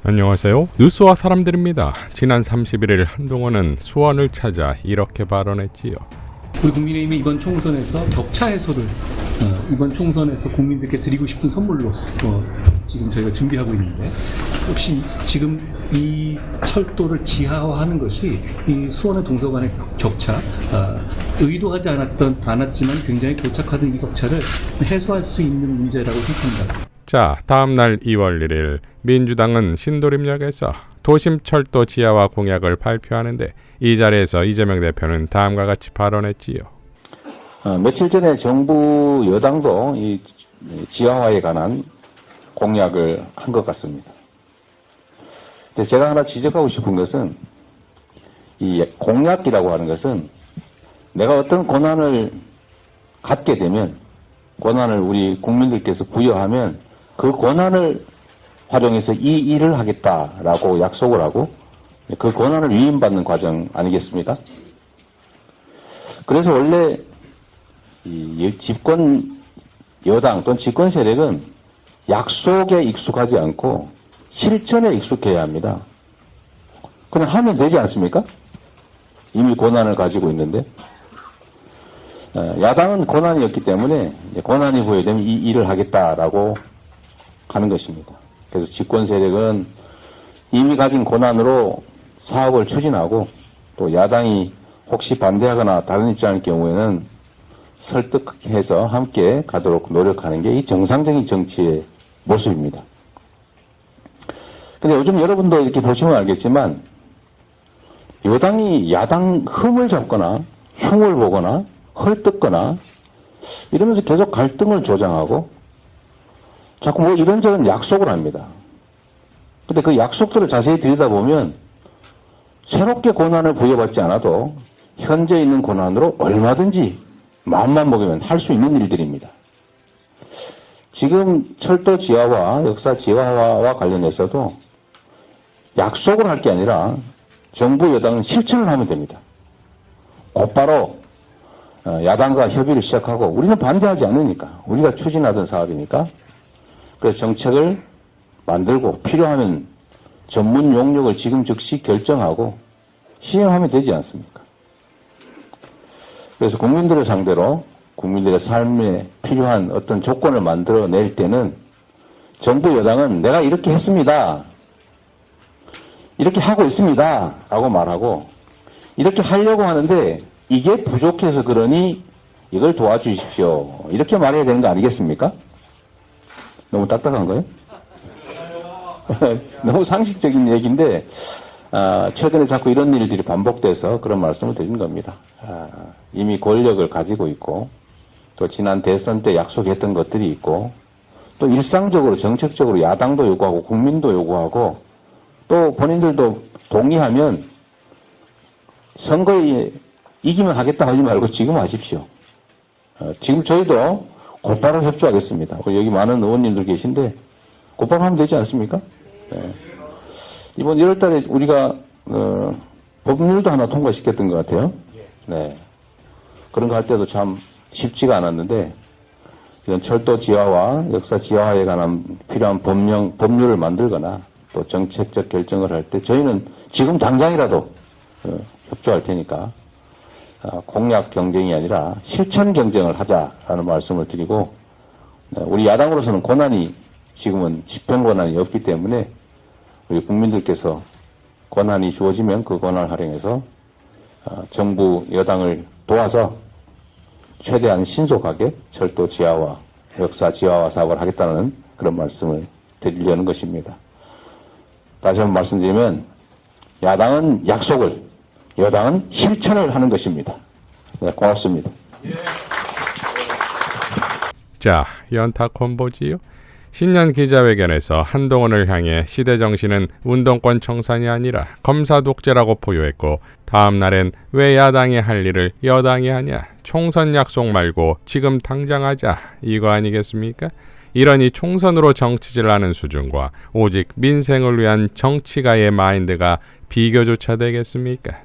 안녕하세요. 뉴스와 사람들입니다. 지난 31일 한동훈은 수원을 찾아 이렇게 발언했지요. 우리 국민의힘이 이번 총선에서 격차 해소를 이번 총선에서 국민들께 드리고 싶은 선물로 지금 저희가 준비하고 있는데, 혹시 지금 이 철도를 지하화하는 것이 이 수원의 동서 간의 격차, 의도하지 않았지만 굉장히 교착하던 이 격차를 해소할 수 있는 문제라고 생각합니다. 자, 다음 날 2월 1일 민주당은 신도림역에서 도심철도 지하화 공약을 발표하는데, 이 자리에서 이재명 대표는 다음과 같이 발언했지요. 며칠 전에 정부 여당도 이 지하화에 관한 공약을 한 것 같습니다. 근데 제가 하나 지적하고 싶은 것은, 이 공약이라고 하는 것은 내가 어떤 권한을 갖게 되면, 권한을 우리 국민들께서 부여하면 그 권한을 활용해서 이 일을 하겠다라고 약속을 하고 그 권한을 위임받는 과정 아니겠습니까? 그래서 원래 이 집권 여당 또는 집권 세력은 약속에 익숙하지 않고 실천에 익숙해야 합니다. 그냥 하면 되지 않습니까? 이미 권한을 가지고 있는데. 야당은 권한이 없기 때문에 권한이 부여되면 이 일을 하겠다라고 하는 것입니다. 그래서 집권 세력은 이미 가진 권한으로 사업을 추진하고, 또 야당이 혹시 반대하거나 다른 입장일 경우에는 설득해서 함께 가도록 노력하는 게 이 정상적인 정치의 모습입니다. 근데 요즘 여러분도 이렇게 보시면 알겠지만, 여당이 야당 흠을 잡거나 흉을 보거나 헐뜯거나 이러면서 계속 갈등을 조장하고 자꾸 뭐 이런저런 약속을 합니다. 근데 그 약속들을 자세히 들여다보면 새롭게 권한을 부여받지 않아도 현재 있는 권한으로 얼마든지 마음만 먹으면 할 수 있는 일들입니다. 지금 철도 지하화, 역사 지하화와 관련해서도 약속을 할 게 아니라 정부 여당은 실천을 하면 됩니다. 곧바로 야당과 협의를 시작하고, 우리는 반대하지 않으니까, 우리가 추진하던 사업이니까, 그래서 정책을 만들고 필요하면 전문 용역을 지금 즉시 결정하고 시행하면 되지 않습니까? 그래서 국민들을 상대로 국민들의 삶에 필요한 어떤 조건을 만들어낼 때는 정부 여당은 내가 이렇게 했습니다, 이렇게 하고 있습니다 라고 말하고, 이렇게 하려고 하는데 이게 부족해서 그러니 이걸 도와주십시오, 이렇게 말해야 되는 거 아니겠습니까? 너무 딱딱한가요? 너무 상식적인 얘기인데, 최근에 자꾸 이런 일들이 반복돼서 그런 말씀을 드린 겁니다. 이미 권력을 가지고 있고, 또 지난 대선 때 약속했던 것들이 있고, 또 일상적으로 정책적으로 야당도 요구하고 국민도 요구하고, 또 본인들도 동의하면 선거에 이기면 하겠다 하지 말고 지금 하십시오. 지금 저희도 곧바로 협조하겠습니다. 여기 많은 의원님들 계신데 곧바로 하면 되지 않습니까? 네. 이번 1월 달에 우리가 법률도 하나 통과시켰던 것 같아요. 네. 그런 거 할 때도 참 쉽지가 않았는데, 이런 철도 지하화, 역사 지하화에 관한 필요한 법률을 만들거나 또 정책적 결정을 할 때 저희는 지금 당장이라도 협조할 테니까 공약 경쟁이 아니라 실천 경쟁을 하자라는 말씀을 드리고, 우리 야당으로서는 권한이 지금은 집행 권한이 없기 때문에 우리 국민들께서 권한이 주어지면 그 권한을 활용해서 정부 여당을 도와서 최대한 신속하게 철도 지하화, 역사 지하화 사업을 하겠다는 그런 말씀을 드리려는 것입니다. 다시 한번 말씀드리면, 야당은 약속을, 여당은 실천을 하는 것입니다. 네, 고맙습니다. 자, 연타 콤보지요. 신년 기자회견에서 한동훈을 향해 시대정신은 운동권 청산이 아니라 검사 독재라고 포효했고, 다음 날엔 왜 야당이 할 일을 여당이 하냐, 총선 약속 말고 지금 당장 하자, 이거 아니겠습니까? 이러니 총선으로 정치질 하는 수준과 오직 민생을 위한 정치가의 마인드가 비교조차 되겠습니까?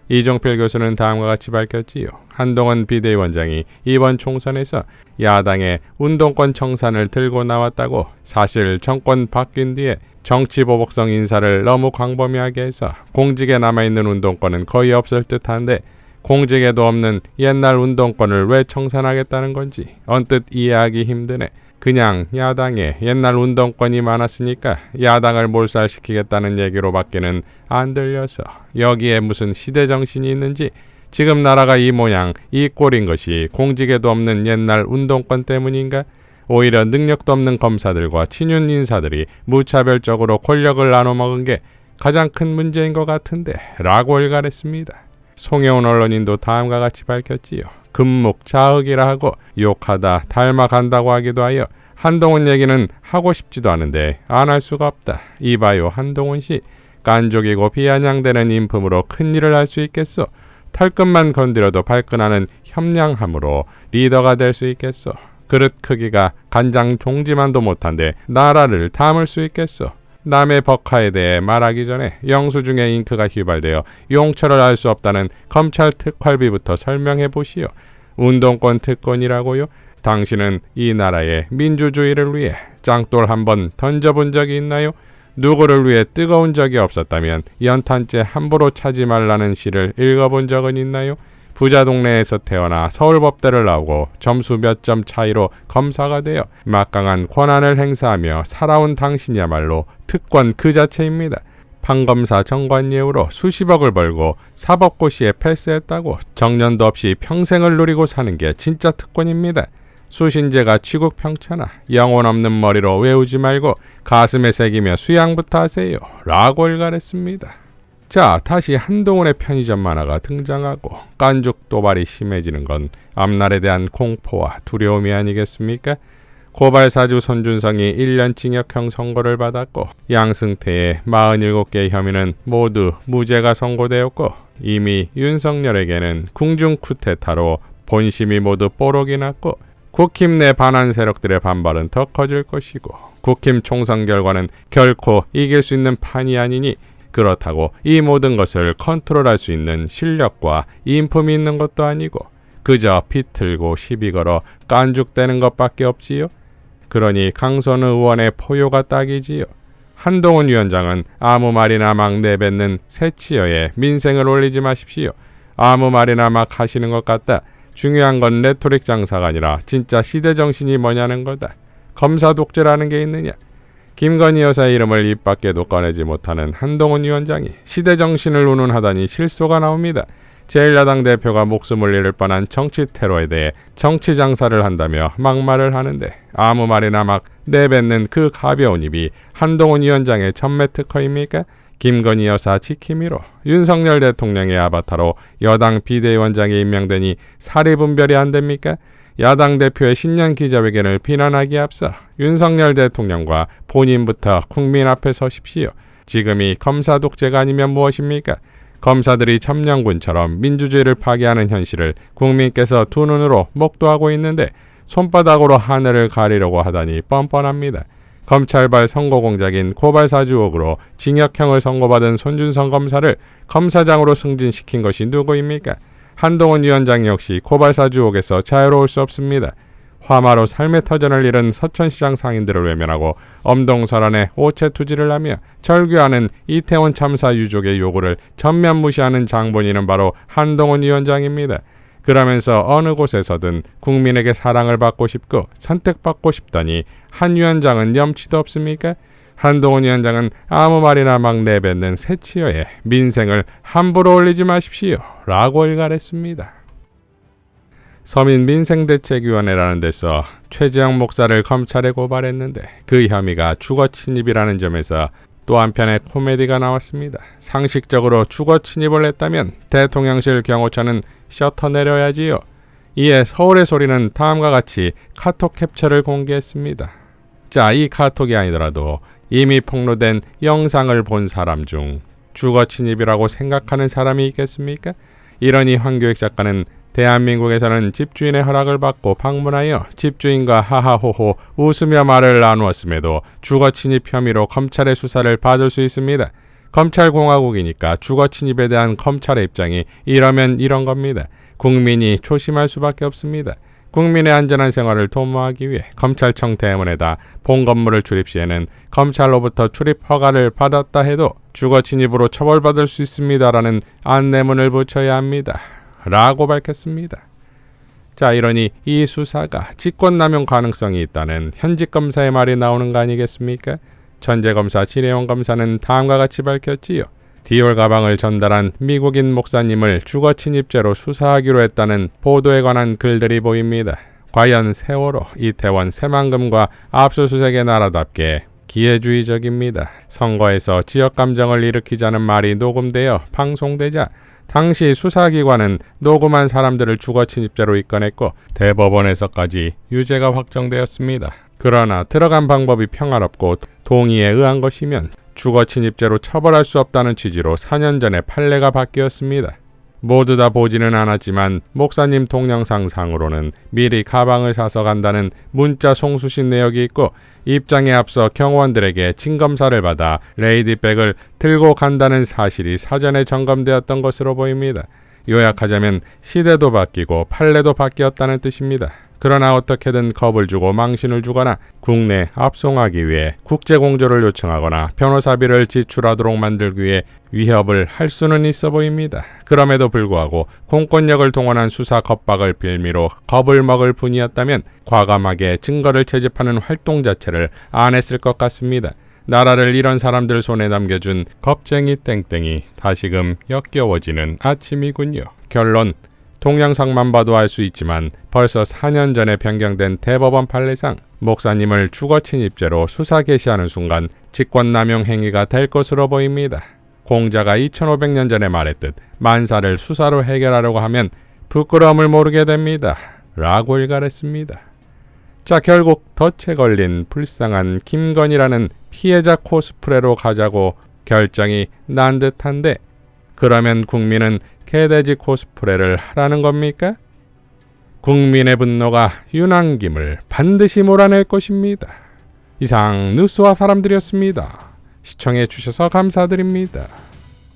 이종필 교수는 다음과 같이 밝혔지요. 한동훈 비대위원장이 이번 총선에서 야당의 운동권 청산을 들고 나왔다고 사실 정권 바뀐 뒤에 정치 보복성 인사를 너무 광범위하게 해서 공직에 남아있는 운동권은 거의 없을 듯한데 공직에도 없는 옛날 운동권을 왜 청산하겠다는 건지 언뜻 이해하기 힘드네. 그냥 야당에 옛날 운동권이 많았으니까 야당을 몰살시키겠다는 얘기로밖에는 안 들려서 여기에 무슨 시대정신이 있는지 지금 나라가 이 모양 이 꼴인 것이 공직에도 없는 옛날 운동권 때문인가? 오히려 능력도 없는 검사들과 친윤 인사들이 무차별적으로 권력을 나눠먹은 게 가장 큰 문제인 것 같은데 라고 일갈했습니다. 송혜원 언론인도 다음과 같이 밝혔지요. 금묵자흑이라 하고 욕하다 닮아간다고 하기도 하여 한동훈 얘기는 하고 싶지도 않은데 안 할 수가 없다. 이봐요 한동훈 씨. 깐족이고 비아냥대는 인품으로 큰일을 할 수 있겠어. 털끝만 건드려도 발끈하는 협량함으로 리더가 될 수 있겠어. 그릇 크기가 간장 종지만도 못한데 나라를 담을 수 있겠어. 남의 법화에 대해 말하기 전에 영수증에 잉크가 휘발되어 용처를 알 수 없다는 검찰 특활비부터 설명해 보시오. 운동권 특권이라고요? 당신은 이 나라의 민주주의를 위해 짱돌 한번 던져본 적이 있나요? 누구를 위해 뜨거운 적이 없었다면 연탄재 함부로 차지 말라는 시를 읽어본 적은 있나요? 부자 동네에서 태어나 서울법대를 나오고 점수 몇 점 차이로 검사가 되어 막강한 권한을 행사하며 살아온 당신이야말로 특권 그 자체입니다. 판검사 정관예우로 수십억을 벌고 사법고시에 패스했다고 정년도 없이 평생을 누리고 사는 게 진짜 특권입니다. 수신제가 취국평천하 영혼 없는 머리로 외우지 말고 가슴에 새기며 수양부터 하세요 라고 일갈했습니다. 자, 다시 한동훈의 편의점 만화가 등장하고 깐죽 도발이 심해지는 건 앞날에 대한 공포와 두려움이 아니겠습니까? 고발사주 손준성이 1년 징역형 선고를 받았고 양승태의 47개 혐의는 모두 무죄가 선고되었고 이미 윤석열에게는 궁중 쿠데타로 본심이 모두 뽀록이 났고 국힘 내 반한 세력들의 반발은 더 커질 것이고 국힘 총선 결과는 결코 이길 수 있는 판이 아니니 그렇다고 이 모든 것을 컨트롤할 수 있는 실력과 인품이 있는 것도 아니고 그저 비틀고 시비 걸어 깐죽대는 것밖에 없지요. 그러니 강선 의원의 포효가 딱이지요. 한동훈 위원장은 아무 말이나 막 내뱉는 새치어에 민생을 올리지 마십시오. 아무 말이나 막 하시는 것 같다. 중요한 건 레토릭 장사가 아니라 진짜 시대정신이 뭐냐는 거다. 검사 독재라는 게 있느냐. 김건희 여사의 이름을 입 밖에도 꺼내지 못하는 한동훈 위원장이 시대정신을 운운하다니 실소가 나옵니다. 제1야당 대표가 목숨을 잃을 뻔한 정치 테러에 대해 정치 장사를 한다며 막말을 하는데 아무 말이나 막 내뱉는 그 가벼운 입이 한동훈 위원장의 전매 특허입니까? 김건희 여사 지킴이로 윤석열 대통령의 아바타로 여당 비대위원장이 임명되니 사리분별이 안 됩니까? 야당 대표의 신년 기자회견을 비난하기에 앞서 윤석열 대통령과 본인부터 국민 앞에 서십시오. 지금이 검사 독재가 아니면 무엇입니까? 검사들이 첨령군처럼 민주주의를 파괴하는 현실을 국민께서 두 눈으로 목도하고 있는데 손바닥으로 하늘을 가리려고 하다니 뻔뻔합니다. 검찰발 선거 공작인 고발사주 의혹으로 징역형을 선고받은 손준성 검사를 검사장으로 승진시킨 것이 누구입니까? 한동훈 위원장 역시 고발사주 의혹에서 자유로울 수 없습니다. 화마로 삶의 터전을 잃은 서천시장 상인들을 외면하고 엄동설안에 오체투지를 하며 절규하는 이태원 참사 유족의 요구를 전면 무시하는 장본인은 바로 한동훈 위원장입니다. 그러면서 어느 곳에서든 국민에게 사랑을 받고 싶고 선택받고 싶다니 한 위원장은 염치도 없습니까? 한동훈 위원장은 아무 말이나 막 내뱉는 새치어에 민생을 함부로 올리지 마십시오 라고 일갈했습니다. 서민민생대책위원회라는 데서 최재형 목사를 검찰에 고발했는데 그 혐의가 주거침입이라는 점에서 또 한편의 코미디가 나왔습니다. 상식적으로 주거침입을 했다면 대통령실 경호처는 셔터 내려야지요. 이에 서울의 소리는 다음과 같이 카톡 캡처를 공개했습니다. 자, 이 카톡이 아니더라도 이미 폭로된 영상을 본 사람 중 주거침입이라고 생각하는 사람이 있겠습니까? 이러니 황교익 작가는 대한민국에서는 집주인의 허락을 받고 방문하여 집주인과 하하호호 웃으며 말을 나누었음에도 주거침입 혐의로 검찰의 수사를 받을 수 있습니다. 검찰공화국이니까 주거 침입에 대한 검찰의 입장이 이러면 이런 겁니다. 국민이 조심할 수밖에 없습니다. 국민의 안전한 생활을 도모하기 위해 검찰청 대문에다 본 건물을 출입 시에는 검찰로부터 출입 허가를 받았다 해도 주거 침입으로 처벌받을 수 있습니다라는 안내문을 붙여야 합니다. 라고 밝혔습니다. 자, 이러니 이 수사가 직권남용 가능성이 있다는 현직 검사의 말이 나오는 거 아니겠습니까? 천재 검사 진혜원 검사는 다음과 같이 밝혔지요. 디올 가방을 전달한 미국인 목사님을 주거 침입죄로 수사하기로 했다는 보도에 관한 글들이 보입니다. 과연 세월호, 이태원, 새만금과 압수수색의 나라답게 기회주의적입니다. 선거에서 지역 감정을 일으키자는 말이 녹음되어 방송되자 당시 수사기관은 녹음한 사람들을 주거 침입죄로 입건했고 대법원에서까지 유죄가 확정되었습니다. 그러나 들어간 방법이 평화롭고 동의에 의한 것이면 주거 침입죄로 처벌할 수 없다는 취지로 4년 전에 판례가 바뀌었습니다. 모두 다 보지는 않았지만 목사님 동영상상으로는 미리 가방을 사서 간다는 문자 송수신 내역이 있고 입장에 앞서 경호원들에게 진검사를 받아 레이디백을 들고 간다는 사실이 사전에 점검되었던 것으로 보입니다. 요약하자면 시대도 바뀌고 판례도 바뀌었다는 뜻입니다. 그러나 어떻게든 겁을 주고 망신을 주거나 국내 압송하기 위해 국제공조를 요청하거나 변호사비를 지출하도록 만들기 위해 위협을 할 수는 있어 보입니다. 그럼에도 불구하고 공권력을 동원한 수사 겁박을 빌미로 겁을 먹을 뿐이었다면 과감하게 증거를 채집하는 활동 자체를 안 했을 것 같습니다. 나라를 이런 사람들 손에 남겨준 겁쟁이 땡땡이 다시금 역겨워지는 아침이군요. 결론, 동영상만 봐도 알 수 있지만 벌써 4년 전에 변경된 대법원 판례상 목사님을 주거 침입죄로 수사 개시하는 순간 직권남용 행위가 될 것으로 보입니다. 공자가 2500년 전에 말했듯 만사를 수사로 해결하려고 하면 부끄러움을 모르게 됩니다. 라고 일갈했습니다. 자, 결국 덫에 걸린 불쌍한 김건희라는 피해자 코스프레로 가자고 결정이 난 듯한데 그러면 국민은 개돼지 코스프레를 하라는 겁니까? 국민의 분노가 윤왕김을 반드시 몰아낼 것입니다. 이상 뉴스와 사람들이었습니다. 시청해 주셔서 감사드립니다.